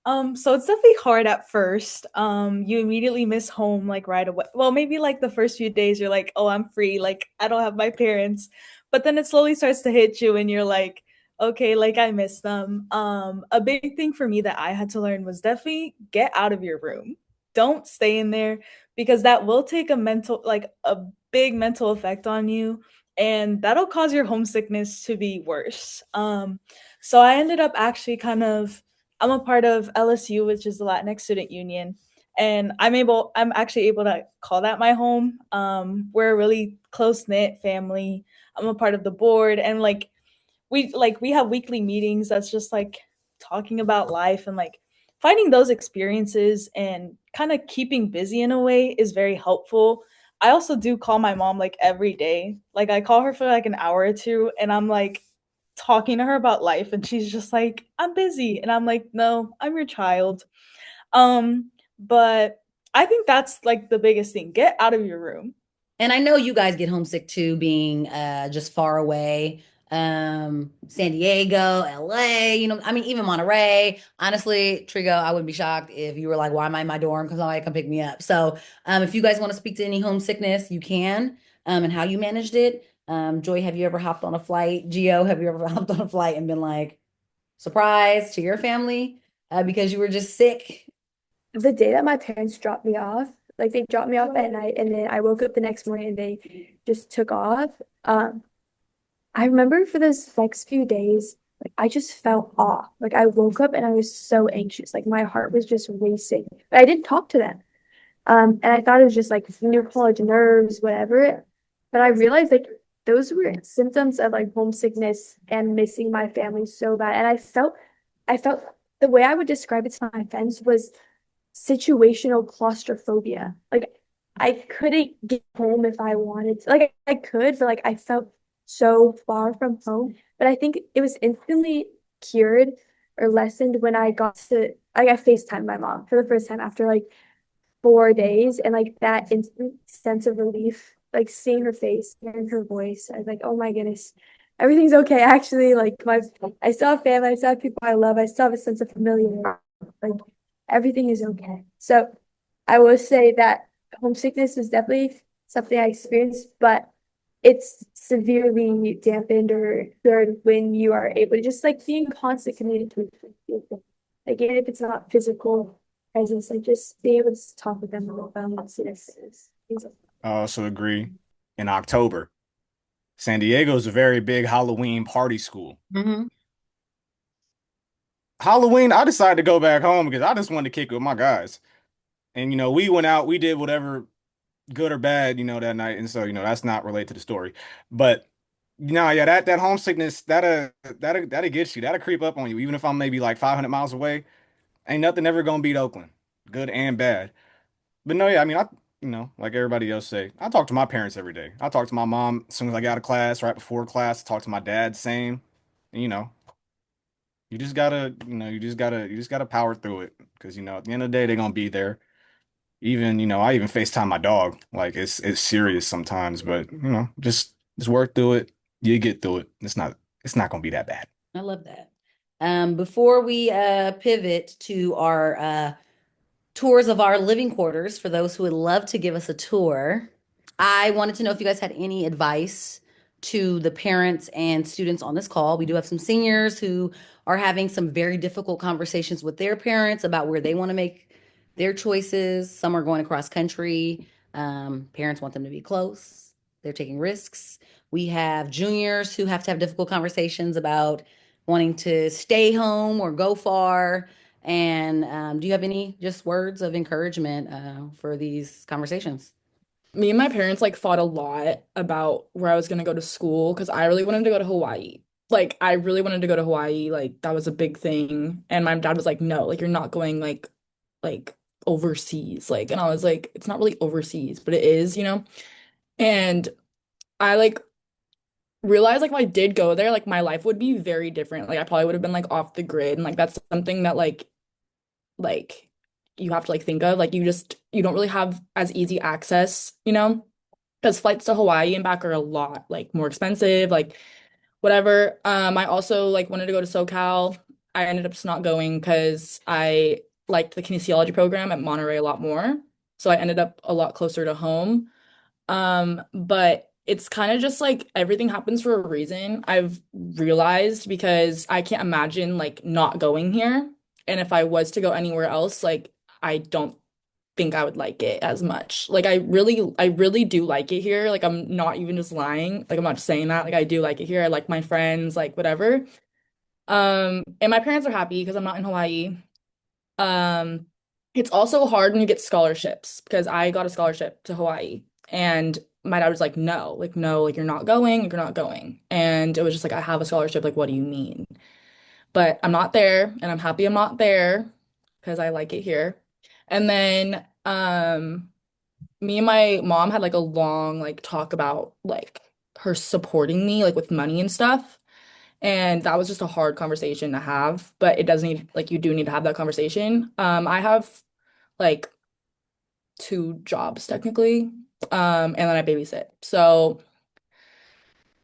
So it's definitely hard at first. You immediately miss home like right away. Well, maybe like the first few days you're like, oh, I'm free, like I don't have my parents. But then it slowly starts to hit you and you're like, Okay, like I miss them. A big thing for me that I had to learn was definitely get out of your room. Don't stay in there because that will take a big mental effect on you, and that'll cause your homesickness to be worse. So I ended up actually I'm a part of LSU, which is the Latinx Student Union, and I'm actually able to call that my home. We're a really close knit family. I'm a part of the board, and we have weekly meetings that's just like talking about life, and like finding those experiences and kind of keeping busy in a way is very helpful. I also do call my mom like every day. Like I call her for like an hour or two, and I'm like talking to her about life, and she's just like, I'm busy, and I'm like, no, I'm your child. But I think that's like the biggest thing. Get out of your room. And I know you guys get homesick too, being just far away. San Diego, LA, I mean, even Monterey. Honestly, Trigo, I wouldn't be shocked if you were like, why am I in my dorm? Because somebody come pick me up. So if you guys want to speak to any homesickness, you can, and how you managed it. Joy, have you ever hopped on a flight? Gio, have you ever hopped on a flight and been like, surprise to your family because you were just sick? The day that my parents dropped me off, like they dropped me off at night and then I woke up the next morning and they just took off. I remember for those next few days, like I just felt off. Like I woke up and I was so anxious. Like my heart was just racing. But I didn't talk to them. And I thought it was just like new college nerves, whatever. But I realized like those were symptoms of like homesickness and missing my family so bad. And I felt the way I would describe it to my friends was situational claustrophobia. Like I couldn't get home if I wanted to. Like I could, but like I felt so far from home. But I think it was instantly cured or lessened when I got to like I FaceTimed my mom for the first time after like 4 days, and like that instant sense of relief, like seeing her face, hearing her voice, I was like, oh my goodness, everything's okay. Actually, like I still have family, I still have people I love, I still have a sense of familiarity. Like everything is okay. So I will say that homesickness is definitely something I experienced, but it's severely dampened or cured when you are able to just like be in constant communication with people. Like even if it's not physical presence, like just be able to talk with them on the phone and see their faces. I also agree. In October, San Diego is a very big Halloween party school. Mm-hmm. Halloween, I decided to go back home because I just wanted to kick it with my guys. And we went out, we did whatever good or bad, that night. And so, that's not related to the story. But yeah, that homesickness, that'll get you. That'll creep up on you. Even if I'm maybe like 500 miles away, ain't nothing ever gonna beat Oakland, good and bad. But no, yeah, I mean, like everybody else say, I talk to my parents every day. I talk to my mom as soon as I get out of class, right before class. I talk to my dad, same. And, you just gotta power through it because at the end of the day, they're gonna be there. Even, I even FaceTime my dog. Like it's serious sometimes, but just work through it. You get through it. It's not gonna be that bad. I love that. Before we pivot to our tours of our living quarters, for those who would love to give us a tour, I wanted to know if you guys had any advice to the parents and students on this call. We do have some seniors who are having some very difficult conversations with their parents about where they want to make their choices. Some are going across country. Parents want them to be close. They're taking risks. We have juniors who have to have difficult conversations about wanting to stay home or go far. And do you have any just words of encouragement for these conversations? Me and my parents like fought a lot about where I was gonna go to school because I really wanted to go to Hawaii. Like I really wanted to go to Hawaii. Like that was a big thing. And my dad was like, no, like you're not going like overseas. Like, and I was like, it's not really overseas, but it is. And I like realized like if I did go there, like my life would be very different. Like I probably would have been like off the grid. And like that's something that like you have to like think of. Like you don't really have as easy access. Because flights to Hawaii and back are a lot like more expensive, like whatever. I also like wanted to go to SoCal. I ended up just not going because I liked the kinesiology program at Monterey a lot more. So I ended up a lot closer to home. But it's kind of just like everything happens for a reason. I've realized because I can't imagine like not going here. And if I was to go anywhere else, like I don't think I would like it as much. Like I really do like it here. Like I'm not even just lying. Like I'm not just saying that. Like I do like it here. I like my friends, like whatever. And my parents are happy because I'm not in Hawaii. Um, it's also hard when you get scholarships because I got a scholarship to Hawaii and my dad was like, no, like, no, like, you're not going, like, you're not going. And it was just like, I have a scholarship. Like, what do you mean? But I'm not there and I'm happy I'm not there because I like it here. And then, me and my mom had like a long, like, talk about like her supporting me, like, with money and stuff. And that was just a hard conversation to have, but it does need like you do need to have that conversation. I have like two jobs technically, and then I babysit. So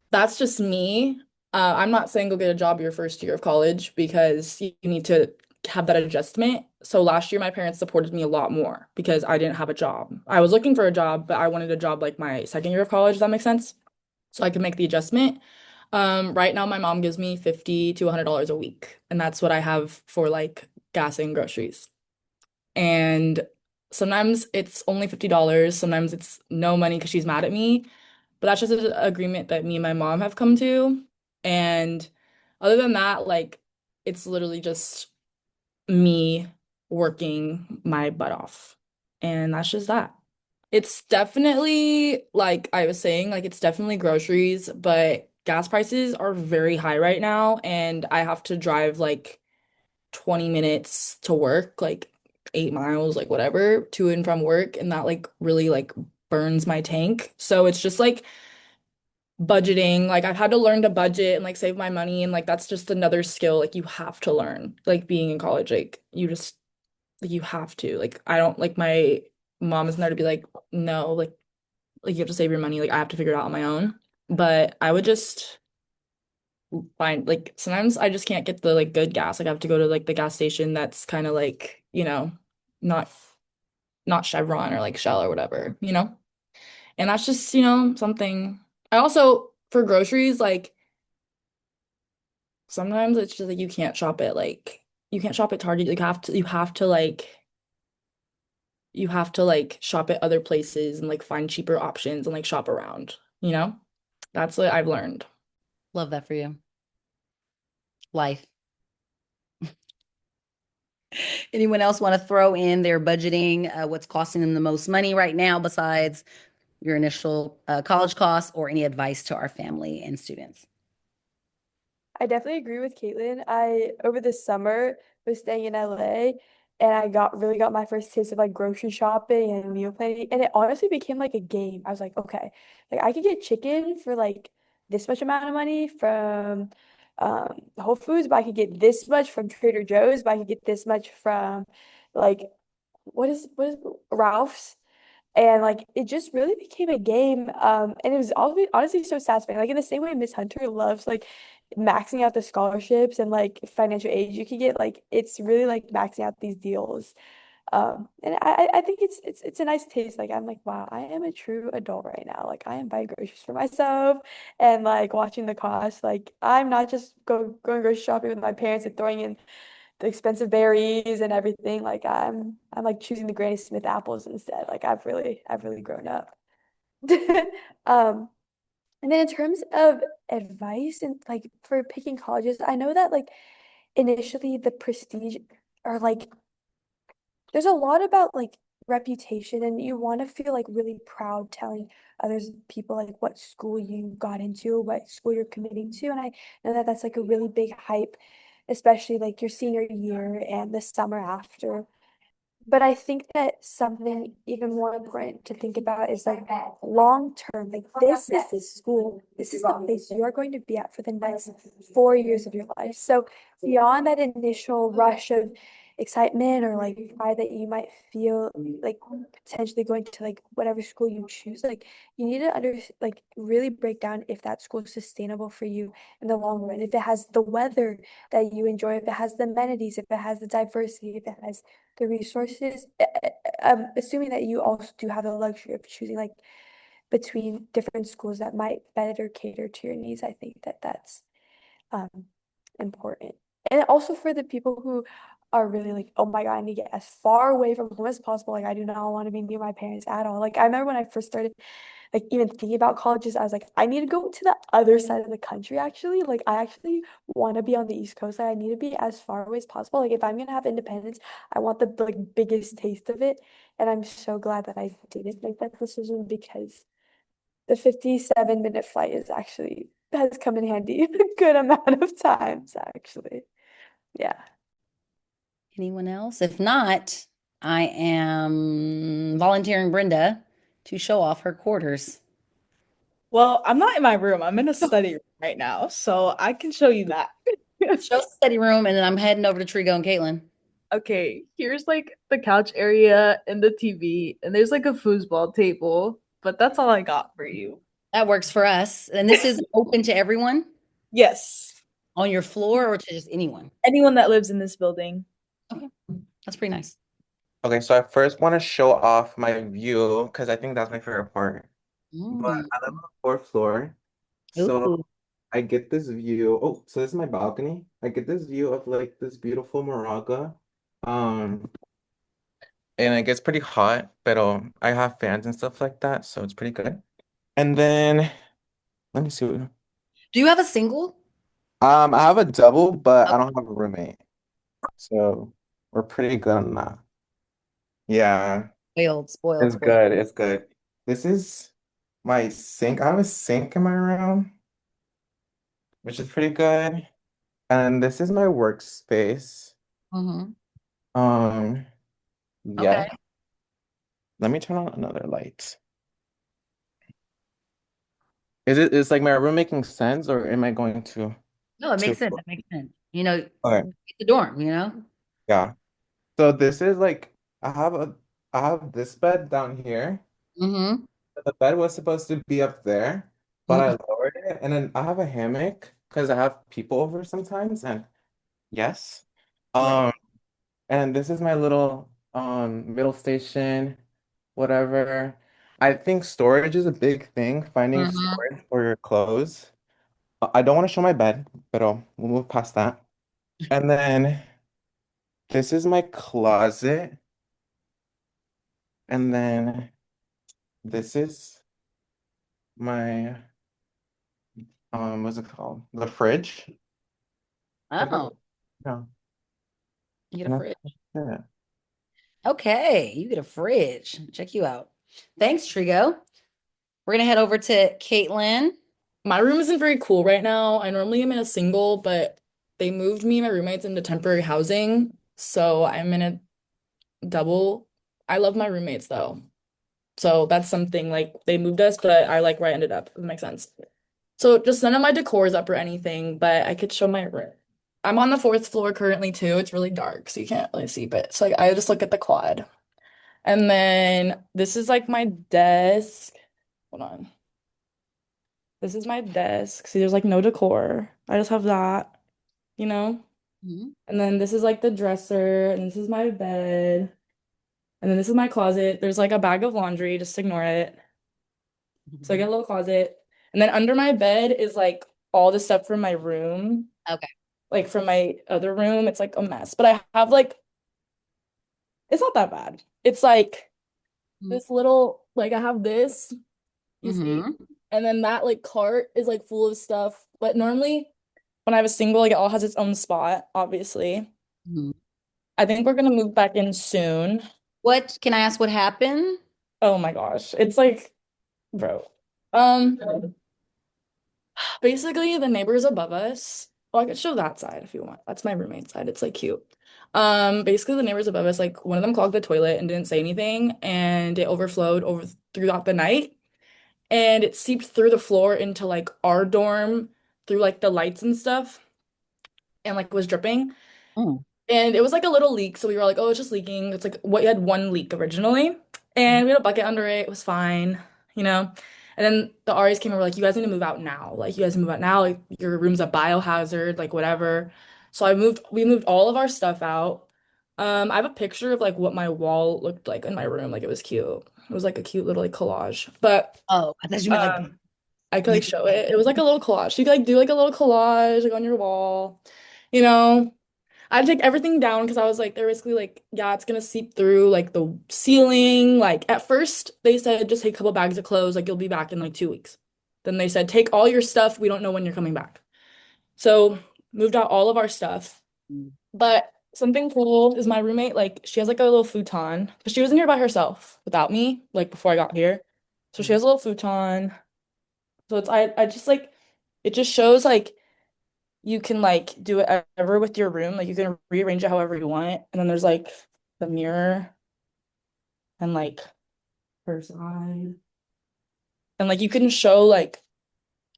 that's just me. I'm not saying go get a job your first year of college because you need to have that adjustment. So last year, my parents supported me a lot more because I didn't have a job. I was looking for a job, but I wanted a job like my second year of college, if that makes sense. So I could make the adjustment. Right now, my mom gives me $50 to $100 a week, and that's what I have for like gas and groceries. And sometimes it's only $50, sometimes it's no money because she's mad at me. But that's just an agreement that me and my mom have come to. And other than that, like it's literally just me working my butt off. And that's just that. It's definitely, like I was saying, like it's definitely groceries, but gas prices are very high right now, and I have to drive like 20 minutes to work, like 8 miles, like whatever, to and from work, and that like really like burns my tank. So it's just like budgeting. Like I've had to learn to budget and like save my money, and like that's just another skill like you have to learn. Like being in college, like you just like you have to. Like I don't like my mom is there to be like, no, like you have to save your money. Like I have to figure it out on my own. But I would just find like sometimes I just can't get the like good gas. Like I have to go to like the gas station that's kind of like, not Chevron or like Shell or whatever, you know? And that's just, something. I also for groceries, like sometimes it's just like you can't shop at Target. Like you have to shop at other places and like find cheaper options and like shop around, you know? That's what I've learned. Love that for you. Life. Anyone else want to throw in their budgeting, what's costing them the most money right now besides your initial college costs, or any advice to our family and students? I definitely agree with Caitlin. I over the summer was staying in LA and I got my first taste of like grocery shopping and meal planning, and it honestly became like a game. I was like, okay, like I could get chicken for like this much amount of money from Whole Foods, but I could get this much from Trader Joe's, but I could get this much from like what is Ralph's. And like it just really became a game. And it was honestly so satisfying. Like in the same way Miss Hunter loves like maxing out the scholarships and like financial aid you can get, like it's really like maxing out these deals. And I think it's a nice taste. Like I'm like, wow, I am a true adult right now. Like I am buying groceries for myself and like watching the cost. Like I'm not just going grocery shopping with my parents and throwing in the expensive berries and everything. Like I'm like choosing the Granny Smith apples instead. Like I've really grown up. Um, and then in terms of advice and like for picking colleges, I know that like initially the prestige or like there's a lot about like reputation and you want to feel like really proud telling others people like what school you got into, what school you're committing to. And I know that that's like a really big hype, especially like your senior year and the summer after. But I think that something even more important to think about is like long term. Like this is the school, this is the place you are going to be at for the next 4 years of your life. So beyond that initial rush of excitement or like pride that you might feel like potentially going to like whatever school you choose, like you need to like really break down if that school is sustainable for you in the long run. If it has the weather that you enjoy, if it has the amenities, if it has the diversity, if it has the resources, assuming that you also do have the luxury of choosing like between different schools that might better cater to your needs. I think that that's um, important. And also for the people who are really like, oh my God, I need to get as far away from home as possible. Like, I do not want to be near my parents at all. Like, I remember when I first started, like, even thinking about colleges, I was like, I need to go to the other side of the country, actually. Like, I actually want to be on the East Coast. Like, I need to be as far away as possible. Like, if I'm gonna have independence, I want the like biggest taste of it. And I'm so glad that I didn't make that decision because the 57-minute flight is actually has come in handy a good amount of times, actually. Yeah. Anyone else? If not, I am volunteering Brenda to show off her quarters. Well, I'm not in my room. I'm in a study room right now, so I can show you that. Show the study room, and then I'm heading over to Trigo and Caitlin. Okay, here's like the couch area and the TV, and there's like a foosball table, but that's all I got for you. That works for us. And this is open to everyone Yes, on your floor or to just anyone. anyone that lives in this building. Okay, that's pretty nice. Okay, so I first want to show off my view because I think that's my favorite part. But Mm. I live on the fourth floor, so Ooh. I get this view. Oh, so this is my balcony. I get this view of like this beautiful Moraga. Um, and it gets pretty hot, but I have fans and stuff like that, so it's pretty good. And then let me see. Do you have a single? I have a double, but I don't have a roommate. So we're pretty good on that. Yeah, Spoiled, spoiled, it's spoiled. good. It's good. This is my sink. I have a sink in my room, which is pretty good. And this is my workspace. Mm-hmm. Um, Okay. yeah. Let me turn on another light. Is like my room making sense or am I going No, it to makes sense. It makes sense. You know, okay. it's a dorm, you know? Yeah. So this is like I have a I have this bed down here. Mm-hmm. The bed was supposed to be up there, but I lowered it, and then I have a hammock because I have people over sometimes, and yes. Right. Um, and this is my little middle station, whatever. I think storage is a big thing, finding Mm-hmm. storage for your clothes. I don't want to show my bed, but we'll move past that. And then this is my closet, and then this is my what's it called? The fridge. Oh, Yeah. you get a And fridge. yeah. Okay, you get a fridge. Check you out. Thanks, Trigo. We're gonna head over to Caitlin. My room isn't very cool right now. I normally am in a single, but they moved me and my roommates into temporary housing. So I'm in a double. I love my roommates though. So that's something like they moved us, but I like where I ended up. If that makes sense. So just none of my decor is up or anything, but I could show my room. I'm on the fourth floor currently too. It's really dark, so you can't really see, but so like I just look at the quad. And then this is like my desk. Hold on. This is my desk. See, there's like no decor. I just have that, you know? Mhm. And then this is like the dresser, and this is my bed. And then this is my closet. There's like a bag of laundry, just ignore it. So I get a little closet. And then under my bed is like all the stuff from my room. Okay. Like from my other room, it's like a mess. But I have like, it's not that bad. It's like this little, like I have this, you see? Mm-hmm. And then that like cart is like full of stuff. But normally when I have a single, like it all has its own spot, obviously. Mm-hmm. I think we're gonna move back in soon. What can I ask what happened? Oh my gosh. It's like, bro. Um, basically the neighbors above us. Well, I could show that side if you want. That's my roommate's side. It's like cute. Basically the neighbors above us, like one of them clogged the toilet and didn't say anything, and it overflowed over throughout the night, and it seeped through the floor into like our dorm through like the lights and stuff, and like was dripping. Mm. And it was like a little leak, so we were like, oh, it's just leaking. It's like what you had one leak originally. And we had a bucket under it. It was fine, you know? And then the RAs came and were like, you guys need to move out now. Like, you guys need to move out now. Like, your room's a biohazard, like whatever. So we moved all of our stuff out. I have a picture of like what my wall looked like in my room. Like it was cute. It was like a cute little like collage. But Oh, I thought you meant like I could like show it. It was like a little collage. You could like do like a little collage like on your wall. You know, I take everything down because I was like, they're basically like, yeah, it's gonna seep through like the ceiling. Like at first they said just take a couple bags of clothes, like you'll be back in like 2 weeks. Then they said take all your stuff. We don't know when you're coming back. So moved out all of our stuff. But something cool is my roommate, like she has like a little futon, but she was in here by herself without me, like before I got here. So she has a little futon. So it's I just like it just shows like you can like do whatever with your room. Like you can rearrange it however you want. And then there's like the mirror and like her side. And like you can show like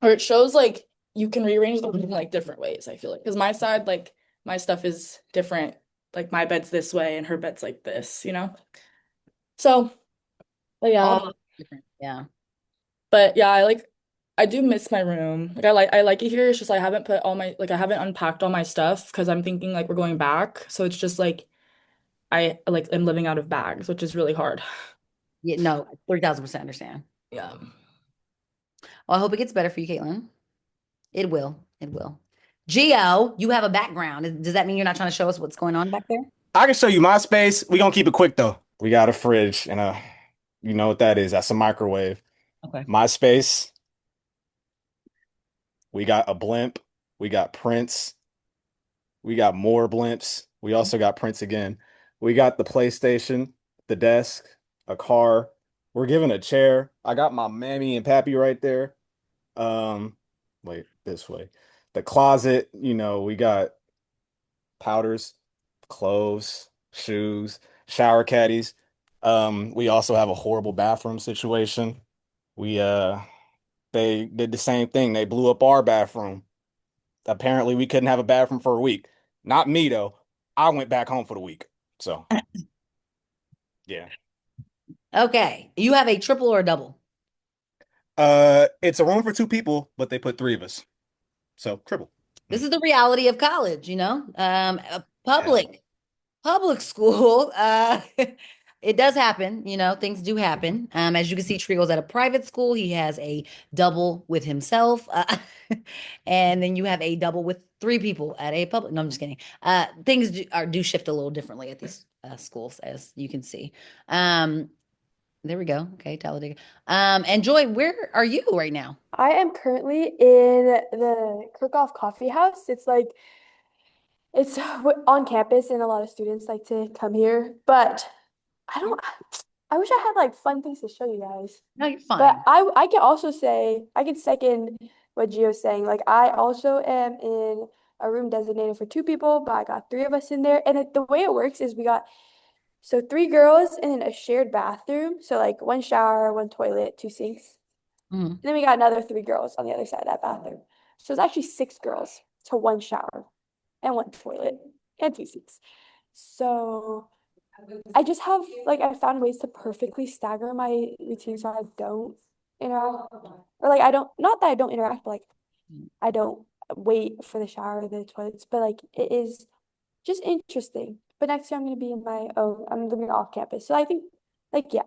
or it shows like you can rearrange the room in like different ways, I feel like. Because my side, like my stuff is different. Like my bed's this way and her bed's like this, you know? So, but yeah. all different. Yeah. But yeah, I do miss my room. Like I like it here. It's just I haven't put all my like I haven't unpacked all my stuff because I'm thinking like we're going back. So it's just like I like am living out of bags, which is really hard. Yeah, no, 3000% understand. Yeah. Well, I hope it gets better for you, Caitlin. It will. It will. Gio, you have a background. Does that mean you're not trying to show us what's going on back there? I can show you my space. We gonna keep it quick though. We got a fridge and you know what that is? That's a microwave. Okay. My space. We got a blimp. We got Prince. We got more blimps. We also got Prince again. We got the PlayStation, the desk, a car. We're given a chair. I got my mammy and pappy right there. Wait, this way. The closet, we got powders, clothes, shoes, shower caddies. We also have a horrible bathroom situation. We they did the same thing. They blew up our bathroom. Apparently we couldn't have a bathroom for a week. Not me though. I went back home for the week. So yeah. Okay. You have a triple or a double? It's a room for two people, but they put three of us. So triple. This is the reality of college, a public school. It does happen, things do happen. As you can see, Trio's at a private school. He has a double with himself. And then you have a double with three people at a public. No, I'm just kidding. Things do shift a little differently at these schools, as you can see. There we go. Okay, Talladega. And Joy, where are you right now? I am currently in the Kirkhoff Coffee House. It's on campus, and a lot of students like to come here. But I don't. I wish I had like fun things to show you guys. No, you're But fine. I can also say I can second what Gio's saying. Like I also am in a room designated for two people, but I got three of us in there. And the way it works is we got three girls in a shared bathroom. So like one shower, one toilet, two sinks. Mhm. And then we got another three girls on the other side of that bathroom. So it's actually six girls to one shower and one toilet and two sinks. So I just have like I found ways to perfectly stagger my routine so I don't interact or like I don't not that I don't interact, but like I don't wait for the shower or the toilets, but like it is just interesting. But next year I'm gonna be in my own. I'm living off campus, so I think like yeah,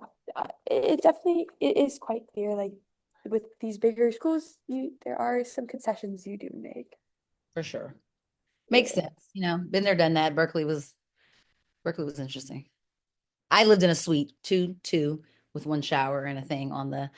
it definitely it is quite clear like with these bigger schools, there are some concessions you do make. For sure. Makes sense. Been there, done that. Berkeley was interesting. I lived in a suite, two with one shower and a thing on the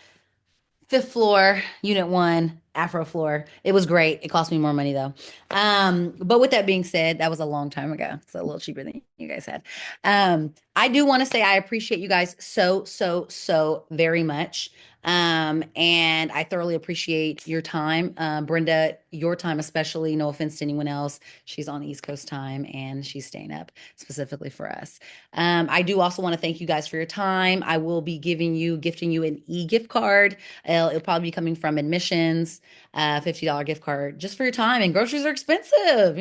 fifth floor, unit one, Afro floor. It was great. It cost me more money though. But with that being said, that was a long time ago. So a little cheaper than you guys had. I do want to say I appreciate you guys so very much. And I thoroughly appreciate your time. Brenda, your time especially, no offense to anyone else. She's on East Coast time and she's staying up specifically for us. I do also want to thank you guys for your time. I will be gifting you an e-gift card. It'll probably be coming from admissions, $50 gift card just for your time. And groceries are expensive,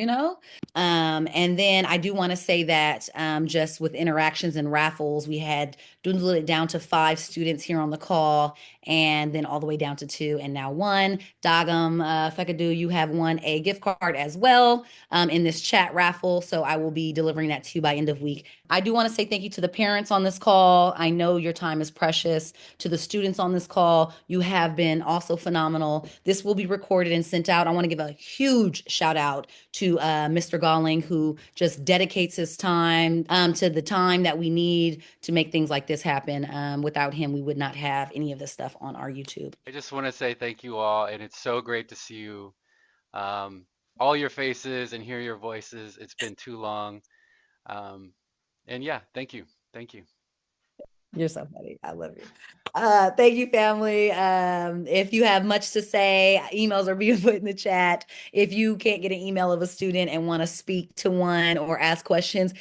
And then I do want to say that just with interactions and raffles, we had dwindled it down to 5 students here on the call, and then all the way down to 2, and now 1. Dagam Fekadu, you have won a gift card as well in this chat raffle. So I will be delivering that to you by end of week I do want to say thank you to the parents on this call. I know your time is precious. To the students on this call, you have been also phenomenal. This will be recorded and sent out. I want to give a huge shout out to Mr. Galling, who just dedicates his time to the time that we need to make things like this happen. Without him, we would not have any of this stuff on our YouTube. I just want to say thank you all, and it's so great to see you, all your faces and hear your voices. It's been too long. And yeah, thank you. Thank you. You're so funny. I love you. Thank you, family. If you have much to say, emails are being put in the chat. If you can't get an email of a student and want to speak to one or ask questions,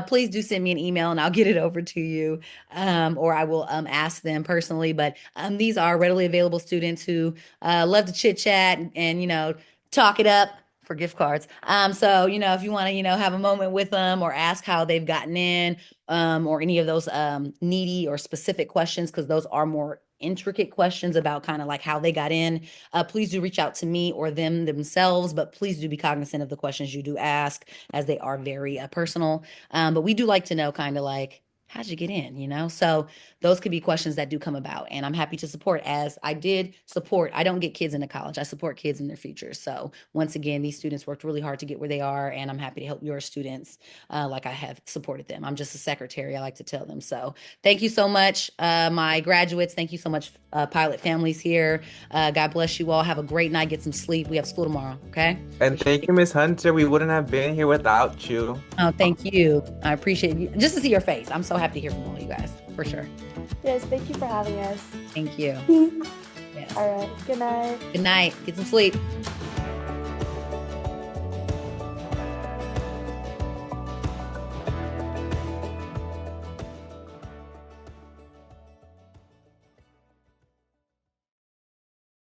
please do send me an email and I'll get it over to you. Or I will ask them personally. But these are readily available students who love to chit chat and, talk it up for gift cards. So, if you want to, have a moment with them or ask how they've gotten in, or any of those needy or specific questions, because those are more intricate questions about kind of like how they got in, please do reach out to me or them themselves, but please do be cognizant of the questions you do ask, as they are very personal. But we do like to know kind of like, how'd you get in, So those could be questions that do come about, and I'm happy to support, as I did support. I don't get kids into college. I support kids in their futures. So once again, these students worked really hard to get where they are, and I'm happy to help your students like I have supported them. I'm just a secretary, I like to tell them. So thank you so much, my graduates. Thank you so much, pilot families here. God bless you all. Have a great night. Get some sleep. We have school tomorrow, okay? And thank you, Miss Hunter. We wouldn't have been here without you. Oh, thank you. I appreciate you. Just to see your face. I'm so happy to hear from all you guys, for sure. Yes, thank you for having us. Thank you. Yes. All right. Good night. Good night. Get some sleep.